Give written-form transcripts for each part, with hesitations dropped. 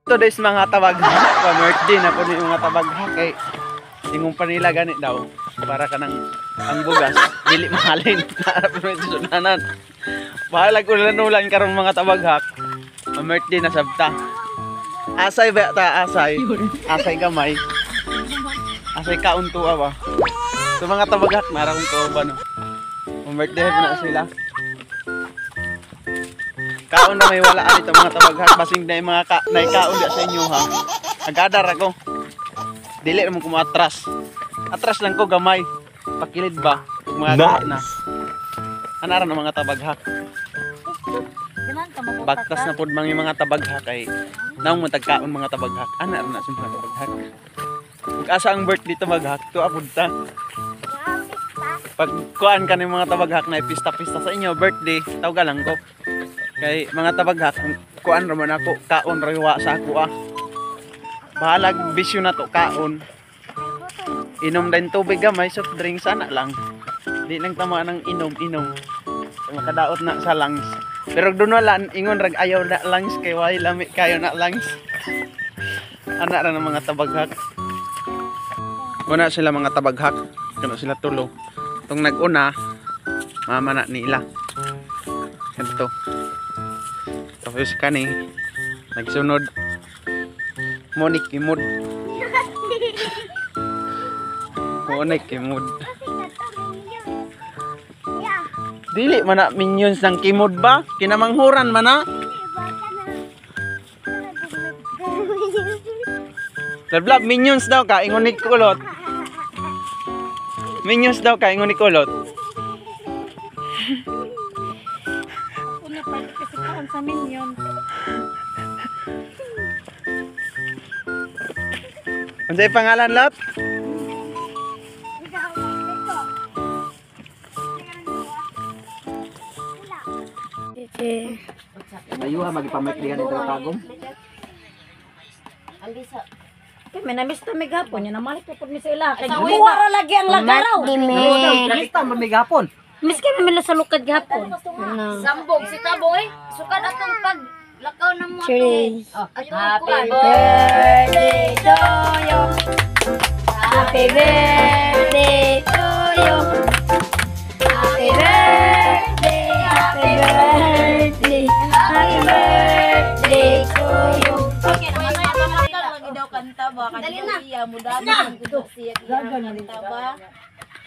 Today's mga tabaghak, pa-birthday na po yung mga tabaghak kay ingong panila ganit daw para ka ng ang bugas dili mahalin para permit sunanan. Bahalag ulan-ulan karon mga tabaghak. Pa-birthday na sabta. Asay ba ta asay? Asay gamay. Asay kauntua ba? So mga tabaghak nara kong kauban no. Pa-birthday na sila. Kaon na may wala dito mga tabaghak basing na yung mga naikaon sa inyo ha. Agadar ako. Dili mo kumatras. Atras lang ko gamay. Pakilid ba? Mga nice. Na. Anara na mga tabaghak. Baktas na pud yung mga tabaghak kay naong matagkaon mga tabaghak. Anara na sa mga tabaghak. Ug asa ang birthday tabaghak to apud ta. Pag kuan ka ng mga tabaghak na pista-pista sa inyo birthday, tawag lang ko. Kay mga tabaghak, kuan raman ako, kaon raywa sa ako ah. Bahalag bisyo na to, kaon. Inom din tubig gamay, soft drink sana lang. Di nang tama ng inom. Makadaot na sa lungs. Pero doon wala, ingon rag ayaw na lungs, kay way lami kayo na lungs. Anak na ng mga tabaghak. Una sila mga tabaghak, kano sila tulo. Itong nag-una, mama na nila. Ito. Tapos kani nagsunod Monik Kimud. Monik Kimud. Dili man na minions ng Kimud ba? Kinamanghuran man na. Lablab minions daw ka ingon ni kulot. Minions daw ka ingon ni kulot. Sa minion. Unsay pangalan lot? Ayo ha magipameklihan ito tagom. Kay may namis ta mig hapon, nya namalik po mi sa ila. Kay buwara lagi ang lagaraw. Nakita man may gapon. Miski may mila sa lukad gihapon. Sambog si Taboy. Sukad atong pag lakaw ng mo. Cheers. Happy Birthday to you. Happy birthday to you. Happy birthday, happy birthday, happy birthday to you. Okay naman kaya lagi daw kanta ba kanina mo dami ang gusto siya kanta ba.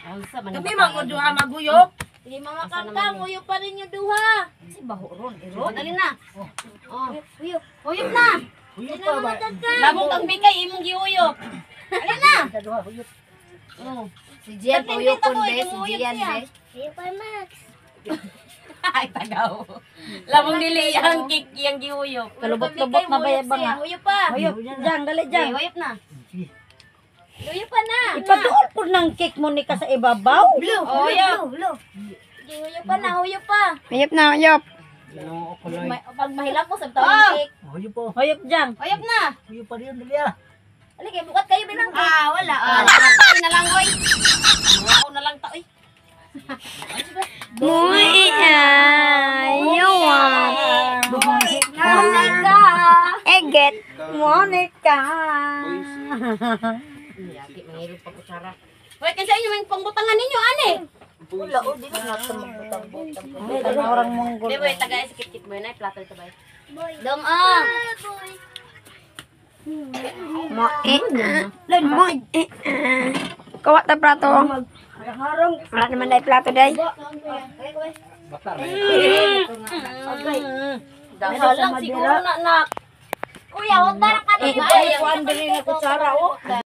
Kami magduha maguyok. Sige mga kanta, uyop pa rin yung duha. Si bahuron, Dali na. Oh, uyop. Uyop na. Uyok pa ba? Labong kang bigay, imong giuyop. Dali na. Oh. Si Jen, uyop ko be. Si Jen, be. Uyop pa, Max. Ay tagaw. Lamong dili yang kik yang giuyok. Kalubot-lubot na bayabang nga. Uyop pa. Uyop, jang, dali jang. Uyop na. Uyop pa na. Ipaduol po ng cake mo ni ka sa ibabaw. Oh, uyop. Uyop pa na, uyop pa. Uyop na, uyop. Pag mahilap mo, sabtaw yung cake. Uyok po. Uyop jang. Uyop na. Uyok pa rin dali ah. Aligay, bukat kayo bilang cake. Wala. Ay na lang, oy. Ako na lang ta oy. Muy ayaw. Monica. Eget. Monica. Yaki mangirog pa kutsara. Wait, kasi inyo yung pangbutangan ninyo, ane? Wala o di na butang-butang. Ay, orang Mongol. Di ba, tagay sa kit-kit mo yun, ay plato ito ba? Dong, ah. Mo Len mo Kawat ta plato. Wala naman na plato day. Dahalang siguro na, nak. Kuya, huwag ba na ka na? Kuan diri na kutsara o.